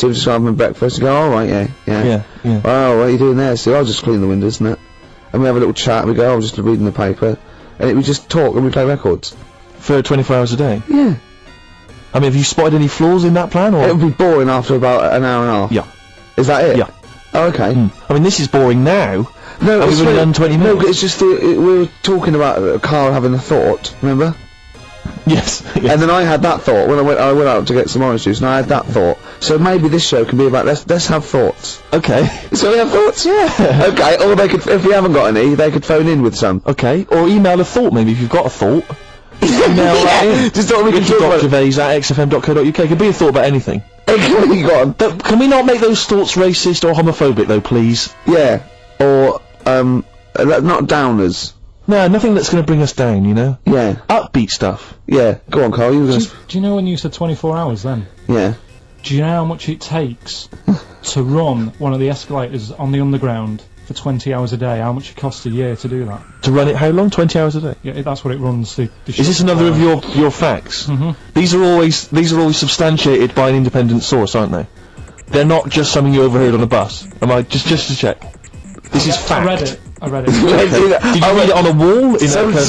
Steve just having breakfast and go, all right, yeah. Yeah. Oh, what are you doing there? So I'll just clean the windows and that. And we have a little chat and we go, I'm just reading the paper. And we just talk and we play records. For 24 hours a day? Yeah. I mean, have you spotted any flaws in that plan, or...? It would be boring after about an hour and a half. Yeah. Is that it? Yeah. Oh, okay. I mean, this is boring now. No, we've only done 20 minutes. No, but it's just we were talking about Carl having a thought, remember? Yes. And then I had that thought when I went out to get some orange juice, and I had that thought. So maybe this show can be about let's have thoughts. Okay. So we have thoughts? Yeah. Okay, or they could, if we haven't got any, they could phone in with some. Okay, or email a thought maybe if you've got a thought. Email that in. Just thought we could talk about Gervais@xfm.co.uk. It could be a thought about anything. Can we not make those thoughts racist or homophobic though, please? Yeah. Or not downers. No, nothing that's going to bring us down, you know? Yeah. Upbeat stuff. Yeah. Go on, Carl. Do you know when you said 24 hours then? Yeah. Do you know how much it takes to run one of the escalators on the underground for 20 hours a day? How much it costs a year to do that? To run it how long? 20 hours a day? Yeah, that's what it runs. Is this another of your facts? These are always substantiated by an independent source, aren't they? They're not just something you overheard on a bus. Am I just to check? This is fact. I read it. Did you read it on a wall in a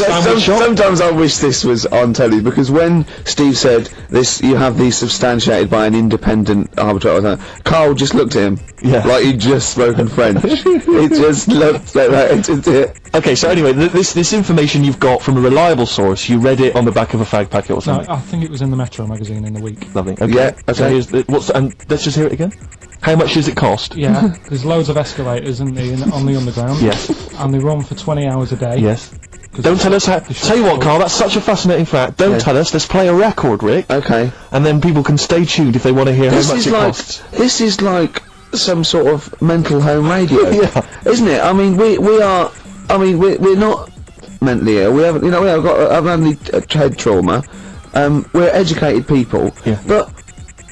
shop? Sometimes I wish this was on telly, because when Steve said this, you have these substantiated by an independent arbitrator, Carl just looked at him like he'd just spoken French. He just looked like that. Okay, so anyway, this information you've got from a reliable source, you read it on the back of a fag packet or something? No, I think it was in the Metro magazine in the week. Lovely. Okay. Yeah, okay. So and let's just hear it again. How much does it cost? Yeah, there's loads of escalators on the underground. Yes. And they run for 20 hours a day. Yes. Don't tell us how. Tell you what, Carl, that's such a fascinating fact. Don't tell us. Let's play a record, Rick. Okay. And then people can stay tuned if they want to hear how much it costs. This is like some sort of mental home radio. Isn't it? I mean, we are. I mean, we're not mentally ill. We haven't. You know, we haven't got any head trauma. We're educated people. Yeah. But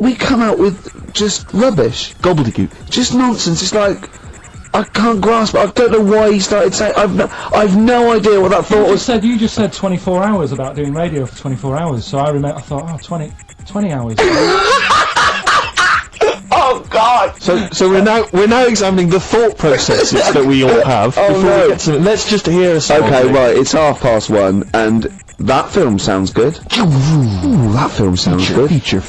we come out with just rubbish. Gobbledygook. Just nonsense. It's like, I can't grasp it. I don't know why he started saying, I've no idea what that thought was. You just said 24 hours about doing radio for 24 hours, so I thought, oh, 20 hours. Oh God! So we're now examining the thought processes that we all have. Oh before no! We get to, let's just hear a song. Okay, right. It's 1:30, and that film sounds good. Ooh, that film sounds good. Feature.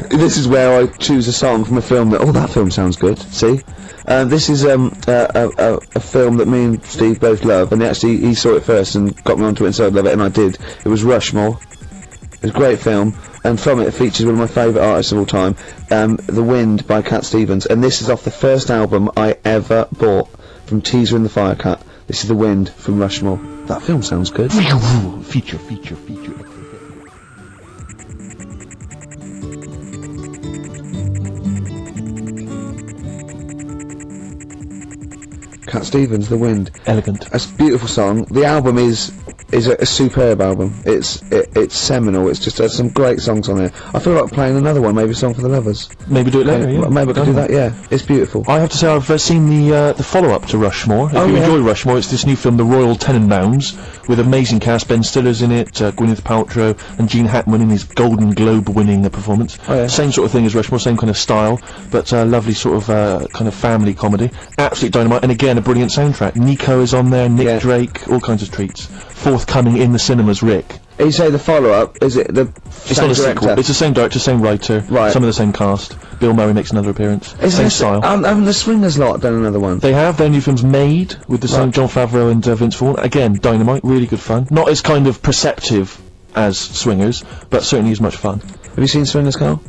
This is where I choose a song from a film that. Oh, that film sounds good. See, this is a film that me and Steve both love, and he saw it first and got me onto it and said I love it, and I did. It was Rushmore. It was a great film, and from it features one of my favourite artists of all time, The Wind by Cat Stevens, and this is off the first album I ever bought from Teaser and the Firecat. This is The Wind from Rushmore. That film sounds good. Feature. Cat Stevens, The Wind. Elegant. It's a beautiful song. The album is a superb album. It's seminal. It's just some great songs on there. I feel like playing another one, maybe a Song for the Lovers. Maybe do it later. Yeah. Maybe I could do that. Yeah, it's beautiful. I have to say I've seen the follow-up to Rushmore. If you enjoy Rushmore, it's this new film, The Royal Tenenbaums, with amazing cast. Ben Stiller's in it, Gwyneth Paltrow, and Gene Hackman in his Golden Globe-winning performance. Same sort of thing as Rushmore, same kind of style, but lovely sort of kind of family comedy. Absolute dynamite, and again a brilliant soundtrack. Nico is on there, Nick Drake, all kinds of treats. Forthcoming in the cinemas, Rick. You say the follow-up, is it the It's not a sequel, it's the same director, same writer, some of the same cast. Bill Murray makes another appearance, same style. Haven't the Swingers lot done another one? They have, their new film's Made, with the same Jon Favreau and Vince Vaughn. Again, dynamite, really good fun. Not as kind of perceptive as Swingers, but certainly as much fun. Have you seen Swingers, Carl?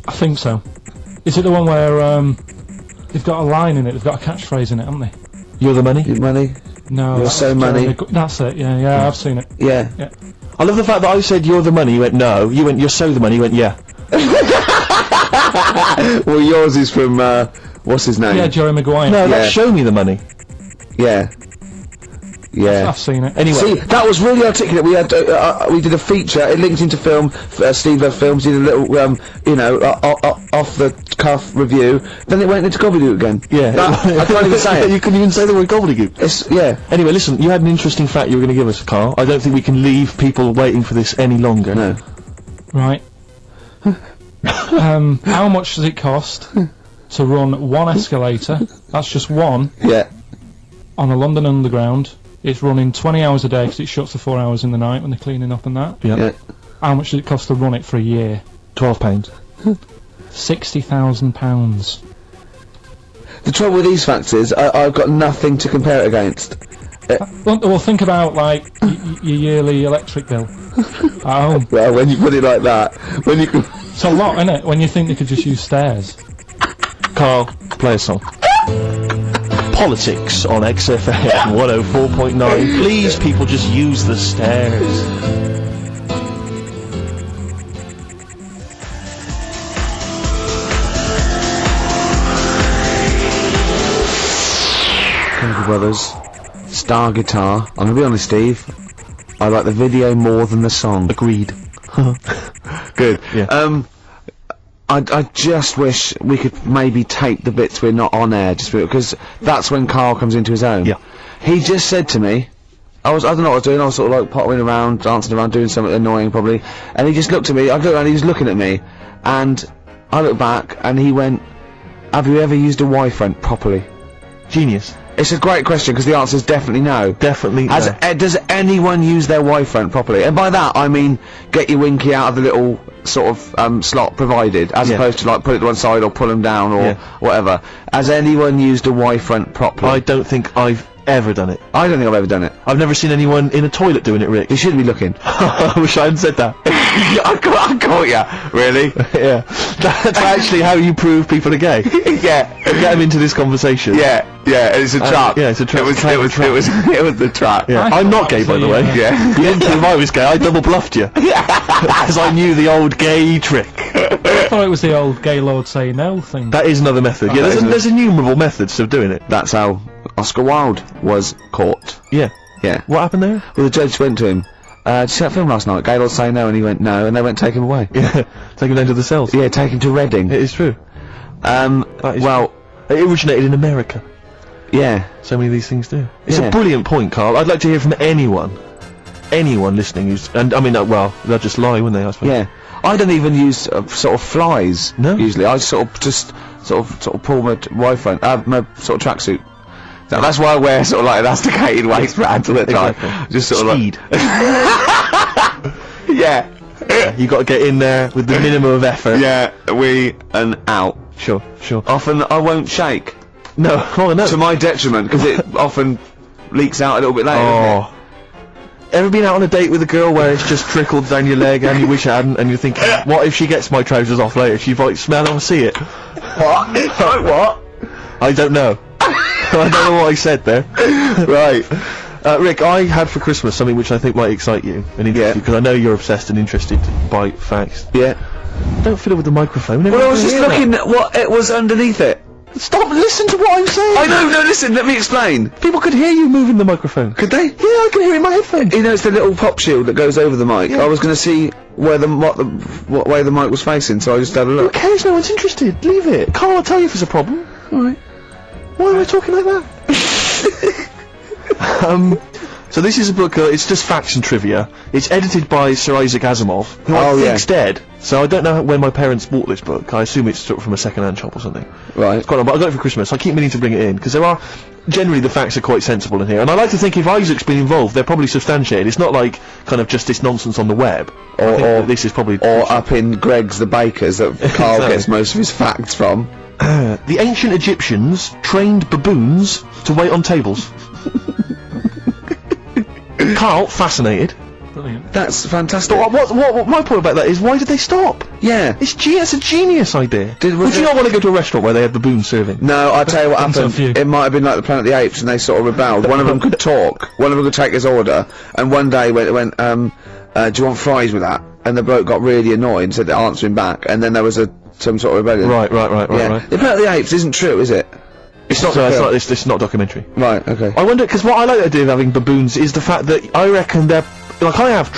I think so. Is it the one where, they've got a line in it, they've got a catchphrase in it, haven't they? You're the money? You're money? No. You're so money. That's it, yeah, I've seen it. Yeah. I love the fact that I said you're the money, you went no. You went you're so the money, you went yeah. Well, yours is from, what's his name? Yeah, Jerry Maguire. No, that's Show Me the Money. Yeah. I've seen it. Anyway. See, that was really articulate. We had, we did a feature, it linked into film, Steve Love Films, did a little, you know, off-the-cuff review, then it went into gobbledygook again. Yeah. I can't even say it. You couldn't even say the word gobbledygook. Yeah. Anyway, listen, you had an interesting fact you were going to give us, Carl. I don't think we can leave people waiting for this any longer. No. Right. How much does it cost to run one escalator? That's just one. Yeah. On a London Underground. It's running 20 hours a day because it shuts for 4 hours in the night when they're cleaning up and that. Yeah. How much does it cost to run it for a year? £12. £60,000. The trouble with these facts is, I've got nothing to compare it against. Well, think about, like, your yearly electric bill at home. Well, when you put it like that, when you... It's a lot, isn't it? When you think they could just use stairs. Carl, play a song. Politics on XFM 104.9. Please, people, just use the stairs. Chemical Brothers, Star Guitar. I'm gonna be honest, Steve. I like the video more than the song. Agreed. Good. Yeah. I just wish we could maybe tape the bits we're not on air, just because that's when Carl comes into his own. Yeah. He just said to me, I don't know what I was doing, I was sort of like pottering around, dancing around, doing something annoying probably, and he just looked at me, I looked around, he was looking at me, and I looked back, and he went, have you ever used a Y-front properly? Genius. It's a great question, because the answer is definitely no. Definitely no. Does anyone use their Y-front properly? And by that, I mean, get your winky out of the little sort of slot provided, as opposed to like put it to one side or pull them down or whatever. Has anyone used a Y-front properly? I don't think I've ever done it. I don't think I've ever done it. I've never seen anyone in a toilet doing it, Rick. You shouldn't be looking. I wish I hadn't said that. I caught ya. Really? Yeah. That's actually how you prove people are gay. Yeah. Get them into this conversation. Yeah. It's a trap. Yeah, it's a trap. It was the trap. Yeah. I'm not gay, by the way. Yeah. You didn't prove I was gay, I double bluffed you. Because I knew the old gay trick. I thought it was the old gay lord say no thing. That is another method. Yeah, there's innumerable methods of doing it. That's how Oscar Wilde was caught. Yeah. Yeah. What happened there? Well, the judge went to him, did you see that film last night? Gaylord say no, and he went no, and they went take him away. Yeah. Take him down to the cells. Yeah, take him to Reading. It is true. Well, it originated in America. Yeah. So many of these things do. It's Yeah. a brilliant point, Carl. I'd like to hear from anyone listening who's, and I mean, well, they'll just lie, wouldn't they, I suppose? Yeah. I don't even use sort of flies. No. Usually, I sort of pull my Y-front, my sort of tracksuit. That's why I wear sort of like elasticated waistbands all the time. Exactly. Just sort Speed. of like. Yeah. You got to get in there with the minimum of effort. Yeah. And out. Sure. Often I won't shake. No. Oh, no. To my detriment, because it often leaks out a little bit later. doesn't it? Ever been out on a date with a girl where it's just trickled down your leg and you wish it hadn't, and you're thinking, what if she gets my trousers off later? She might smell or see it. What? What? I don't know. I don't know what I said there. Right. Rick, I had for Christmas something which I think might excite you and interest you, because I know you're obsessed and interested by facts. Yeah. Don't fiddle with the microphone. Well, I was just looking at what it was underneath it. Stop! Listen to what I'm saying. I know. No, listen. Let me explain. People could hear you moving the microphone. Could they? Yeah, I can hear it in my headphones. You know, it's the little pop shield that goes over the mic. Yeah. I was going to see where what way the mic was facing, so I just had a Who look. cares? No one's interested. Leave it. Carl, I'll tell you if there's a problem. Alright. Why am I talking like that? So this is a book, it's just facts and trivia. It's edited by Sir Isaac Asimov, who I think's dead. So I don't know when my parents bought this book. I assume it's sort of from a second-hand shop or something. Right. It's quite on, but I got it for Christmas. I keep meaning to bring it in, because generally the facts are quite sensible in here. And I like to think if Isaac's been involved, they're probably substantiated. It's not like kind of just this nonsense on the web. Or this is probably... Or up in Greg's the Baker's that Carl gets most of his facts from. The ancient Egyptians trained baboons to wait on tables. Carl, fascinated. Brilliant. That's fantastic. But what my point about that is, why did they stop? Yeah. It's a genius idea. Was Would you it- not want to go to a restaurant where they had baboons serving? No, I'll tell you what Depends on happened. you. It might have been like the Planet of the Apes, and they sort of rebelled. One of them could talk. One of them could take his order. And one day went, do you want fries with that? And the bloke got really annoyed and said, answer him back. And then there was some sort of rebellion. Right. Yeah. The Planet of the Apes isn't true, is it? It's not. It's not documentary. Right. Okay. I wonder, because what I like the idea of having baboons is the fact that I reckon they're like, I have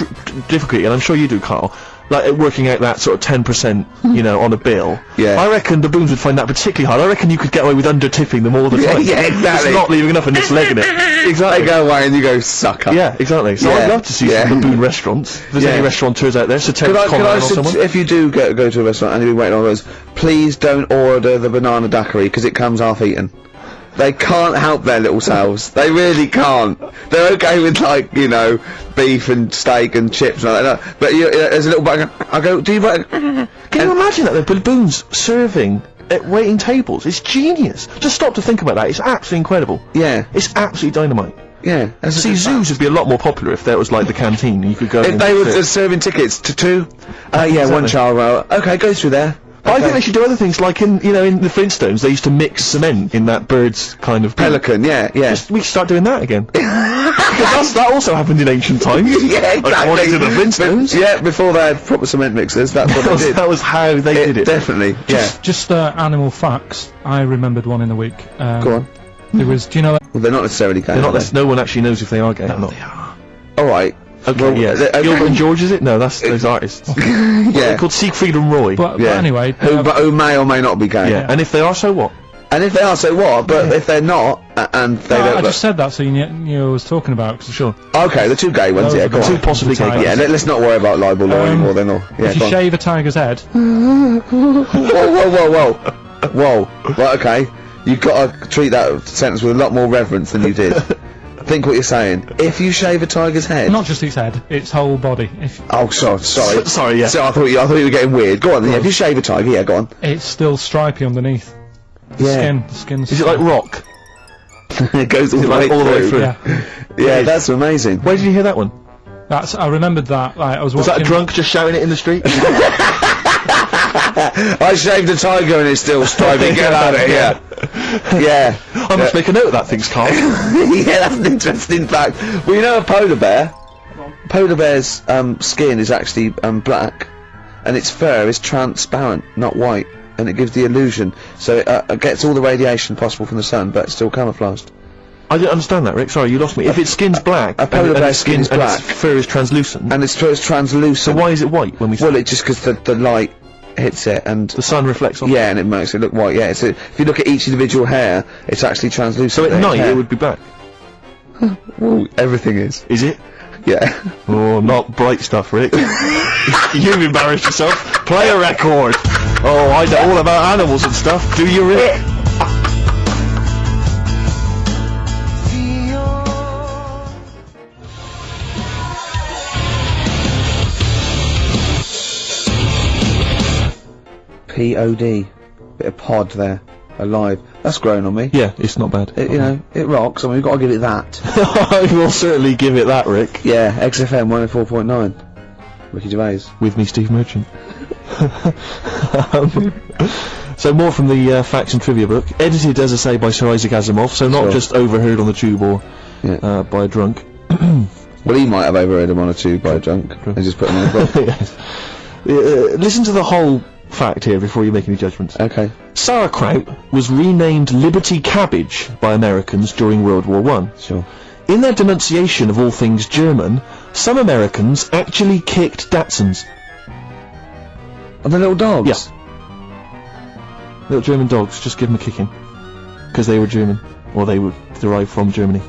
difficulty, and I'm sure you do, Carl, like working out that sort of 10%, you know, on a bill. Yeah. I reckon baboons would find that particularly hard. I reckon you could get away with under-tipping them all the time. Yeah, exactly. Just not leaving enough and just legging it. Exactly. They go away and you go, sucker. Yeah, exactly. So Yeah. I'd love to see some baboon restaurants. If there's any restaurateurs out there, so Could I someone. if you do go to a restaurant and you've been waiting on those, please don't order the banana daiquiri because it comes half-eaten. They can't help their little selves. They really can't. They're okay with, like, you know, beef and steak and chips and all that. But there's a little bug. I go, do you... Can you imagine that? The baboons serving at waiting tables. It's genius. Just stop to think about that. It's absolutely incredible. Yeah. It's absolutely dynamite. Yeah. See, zoos would be a lot more popular if there was like the canteen and you could go. If they were serving tickets to two, one child row. Okay, go through there. I think they should do other things, like in the Flintstones, they used to mix cement in that bird's kind of pelican. Yeah. We should start doing that again. Because that also happened in ancient times. Yeah, exactly. According to the Flintstones. Yeah, before they had proper cement mixers, that's what they did. That was how they did it. Definitely. Just animal facts. I remembered one in the week. Go on. There was. Do you know that? Well, they're not necessarily gay. No one actually knows if they are gay or not. They are. All right. Okay, well, yeah. Gilbert and George, is it? No, that's those artists. Yeah. They're called Siegfried and Roy. But anyway, who may or may not be gay. Yeah. And if they are, so what? And if they are, so what? But if they're not, and they don't. I just said that so you knew I was talking about. Sure. Okay, the two gay ones. Those Yeah, are go the on. Two possibly gay guys. Yeah, let's not worry about libel law anymore. Then, or yeah, If you go on. shave a tiger's head, Whoa. Right, okay. You've got to treat that sentence with a lot more reverence than you did. Think what you're saying. If you shave a tiger's head. not just its head, its whole body. Oh, sorry. Sorry, yeah. So I thought you were getting weird. Go on. Then, yeah, if you shave a tiger, yeah, go on. It's still stripy underneath. The skin's. Is it like rock? It goes all the way through. Yeah. That's amazing. Where did you hear that one? I remembered that. Like, I was Was watching. that a drunk just shouting it in the street? I shaved a tiger and it's still stripy. Get out of here. Yeah. I must make a note of that, thinks Carl. Yeah, that's an interesting fact. Well, you know a polar bear? Polar bear's skin is actually black, and its fur is transparent, not white, and it gives the illusion. So it gets all the radiation possible from the sun, but it's still camouflaged. I didn't understand that, Rick. Sorry, you lost me. If its skin's black, a polar bear's skin is black, and its fur is translucent, and its fur is translucent. So why is it white when we? Well, it's just because the light hits it and the sun reflects off. Yeah, and it makes it look white. Yeah, so if you look at each individual hair, it's actually translucent. So at night it would be black. Well, everything is. Is it? Yeah. Oh, not bright stuff, Rick. You've embarrassed yourself. Play a record. Oh, I know all about animals and stuff. Do you, Rick? P-O-D. Bit of pod there. Alive. That's grown on me. Yeah, it's not bad. You know, it rocks. I mean, we've got to give it that. I will certainly give it that, Rick. Yeah, XFM 104.9. Ricky Gervais. With me, Steve Merchant. So more from the facts and trivia book, edited, as I say, by Sir Isaac Asimov, so not just overheard on the tube or by a drunk. Well, he might have overheard him on a tube by a drunk and just put him in a book. Yes. Listen to the whole fact here before you make any judgments. Okay. Sauerkraut was renamed Liberty Cabbage by Americans during World War I. Sure. In their denunciation of all things German, some Americans actually kicked Dachshunds. Are the little dogs? Yeah. Little German dogs, just give them a kicking. Because they were German. Or they were derived from Germany.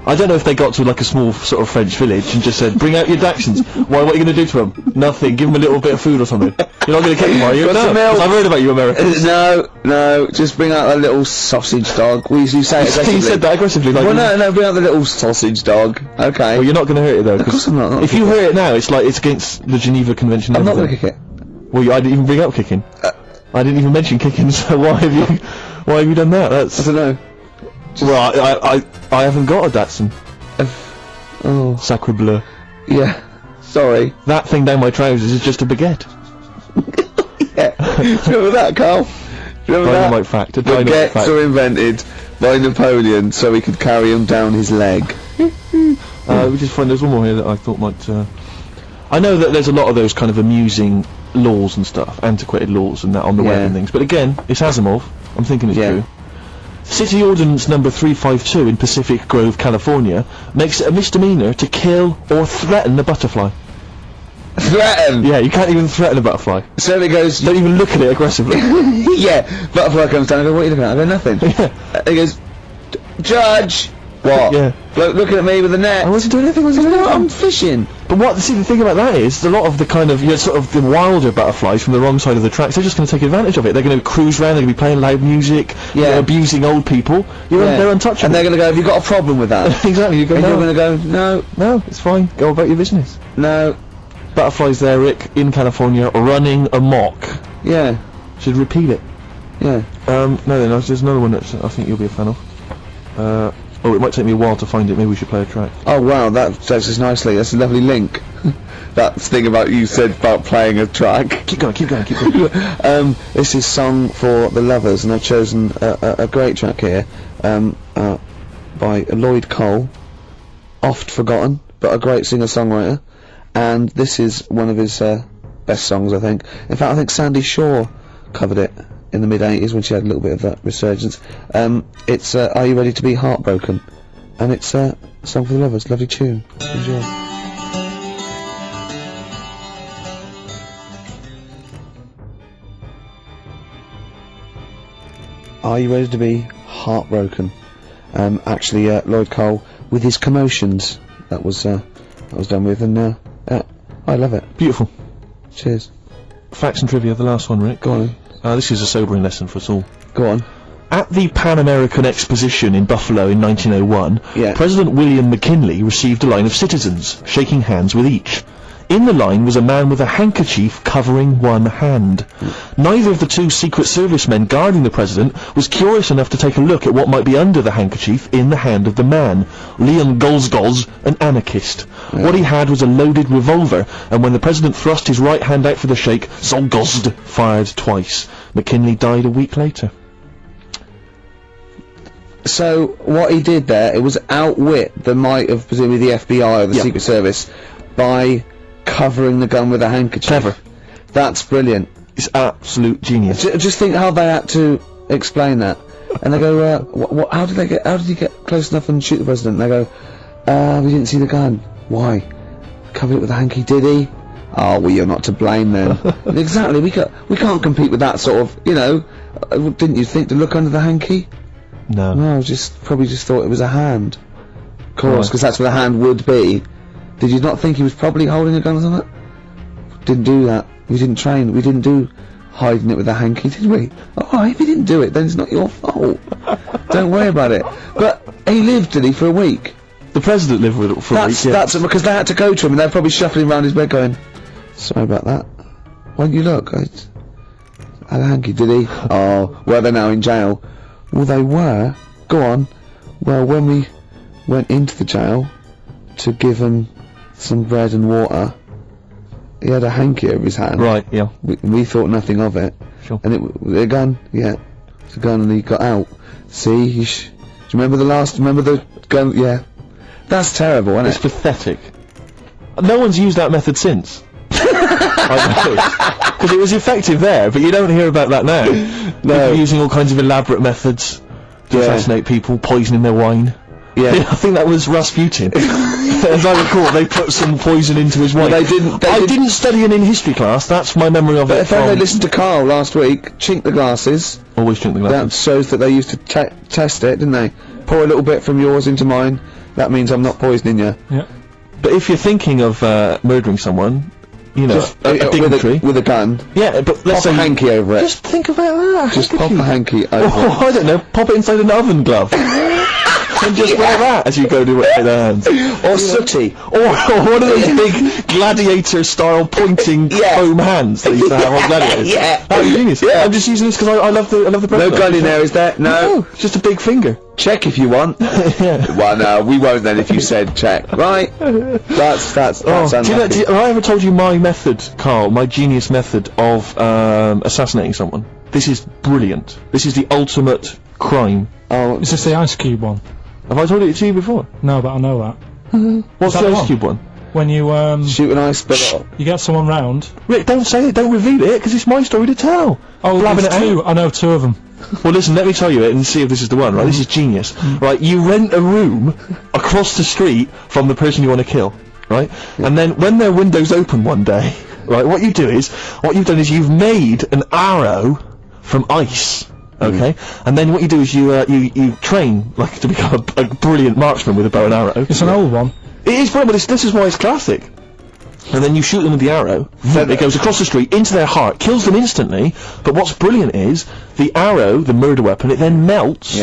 I don't know if they got to like a small sort of French village and just said, bring out your Dachshunds. Why, what are you going to do to them? Nothing. Give them a little bit of food or something. You're not going to kick them, are you? Got some milk. 'Cause I've heard about you Americans. No, just bring out that little sausage dog. We usually say it aggressively. You said that aggressively. Like, well, no, bring out the little sausage dog. Okay. Well, you're not going to hurt it though. Of course I'm not. If you hurt it now, it's like it's against the Geneva Convention. I'm not going to kick it. Well, I didn't even bring up kicking. I didn't even mention kicking. So why have you done that? That's. I don't know. Well, I haven't got a Datsun. Oh. Sacre bleu. Yeah. Sorry. That thing down my trousers is just a baguette. Yeah. Remember that, Carl? Remember that? Dynamite fact. A dynamite Baguettes fact. were invented by Napoleon so he could carry him down his leg. We just find there's one more here that I thought might. I know that there's a lot of those kind of amusing laws and stuff, antiquated laws and that on the web and things. But again, it's Asimov. I'm thinking it's true. City Ordinance number 352 in Pacific Grove, California, makes it a misdemeanor to kill or threaten a butterfly. Threaten! Yeah, you can't even threaten a butterfly. So it goes... Don't even look at it aggressively. Yeah, butterfly comes down, I go, what are you looking at? I go, nothing. He goes, Judge! What? Yeah. Bloke looking at me with a net. I wasn't doing anything, was I? No, I'm fishing. But see, the thing about that is, a lot of the kind of, sort of the wilder butterflies from the wrong side of the tracks, they're just going to take advantage of it. They're going to cruise around, they're going to be playing loud music, abusing old people. They're untouchable. And they're going to go, have you got a problem with that? Exactly, you go, and no. you're going to go, No, it's fine, go about your business. no, Butterflies there, Rick, in California, running amok. yeah, Should repeat it. yeah. No then, there's another one that I think you'll be a fan of. Oh, it might take me a while to find it, maybe we should play a track. Oh wow, that takes us nicely. That's a lovely link. That thing about you said about playing a track. Keep going. This is Song for the Lovers, and I've chosen a great track here, by Lloyd Cole, oft forgotten, but a great singer-songwriter, and this is one of his best songs, I think. In fact, I think Sandy Shaw covered it in the mid-80s when she had a little bit of that resurgence. It's Are You Ready to Be Heartbroken? And it's Song for the Lovers, lovely tune. Enjoy. Are You Ready to Be Heartbroken? Actually, Lloyd Cole with his Commotions. That was done with, and I love it. Beautiful. Cheers. Facts and trivia, the last one, Rick. Go on. This is a sobering lesson for us all. Go on. At the Pan American Exposition in Buffalo in 1901, Yeah. President William McKinley received a line of citizens, shaking hands with each. In the line was a man with a handkerchief covering one hand. Neither of the two Secret Service men guarding the president was curious enough to take a look at what might be under the handkerchief in the hand of the man. Leon Golzgolz, an anarchist. What he had was a loaded revolver, and when the president thrust his right hand out for the shake, Zolgozd fired twice. McKinley died a week later. So, what he did there, it was outwit the might of, presumably, the FBI or the Secret Service by covering the gun with a handkerchief. Clever. That's brilliant. It's absolute genius. Just think how they had to explain that. And they go, how did he get close enough and shoot the president? And they go, we didn't see the gun. Why? Covered it with a hanky, did he? Oh, well, you're not to blame then. Exactly, we can't compete with that sort of, didn't you think to look under the hanky? No. No, probably just thought it was a hand. Of course, because that's where the hand would be. Did you not think he was probably holding a gun or something? Didn't do that. We didn't train. We didn't do hiding it with a hanky, did we? Oh, if he didn't do it, then it's not your fault. Don't worry about it. But he lived, did he, for a week? The president lived with it for a week, yeah. That's because they had to go to him and they're probably shuffling around his bed going, sorry about that. Why don't you look? I had a hanky, did he? Oh, well, they're now in jail. Well, they were. Go on. Well, when we went into the jail to give him some bread and water, he had a hanky over his hand. Right, yeah. We thought nothing of it. Sure. And a gun? Yeah. It's a gun and he got out. See? Do you remember the gun? Yeah. That's terrible, isn't it? It's pathetic. No one's used that method since. Because it was effective there, but you don't hear about that now. No. People using all kinds of elaborate methods to assassinate people, poisoning their wine. Yeah. I think that was Rasputin. As I recall, they put some poison into his wine. Well, I didn't study it in history class, that's my memory of it. But they listened to Carl last week, chink the glasses. Always chink the glasses. That shows that they used to test it, didn't they? Pour a little bit from yours into mine. That means I'm not poisoning you. Yeah. But if you're thinking of murdering someone, just a dignitary with a gun. Yeah, but let's say pop a hanky over it. Just think about that. Just pop a hanky over it. I don't know. Pop it inside an oven glove. And just wear that as you go to it with their hands. Or sooty. Or one of those big gladiator-style pointing foam hands that used to have on gladiators. Yeah. That was genius. Yeah. I'm just using this because I love the president. No gun in there, is there? No. Just a big finger. Check if you want. Yeah. Well, no, we won't then if you said check. Right? That's have I ever told you my method, Carl, my genius method of assassinating someone? This is brilliant. This is the ultimate crime. Oh, Is this the Ice Cube one? Have I told it to you before? No, but I know that. What's that the the Ice one? Cube one? When you shoot an ice ball. you get someone round. Rick, don't say it, don't reveal it, because it's my story to tell. Oh, Blabbing there's it two. I know two of them. Well, listen, let me tell you it and see if this is the one, right? This is genius. Right, you rent a room across the street from the person you want to kill. right? And then when their window's open one day, right, what you've done is you've made an arrow from ice. Okay, and then what you do is you train like to become a brilliant marksman with a bow and arrow. It's an old one. It is brilliant, but this is why it's classic. And then you shoot them with the arrow, it goes across the street into their heart, kills them instantly, but what's brilliant is, the arrow, the murder weapon, it then melts,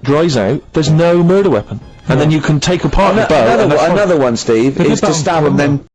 dries out, there's no murder weapon. And then you can take apart the bow. Another one, Steve, is to stab them then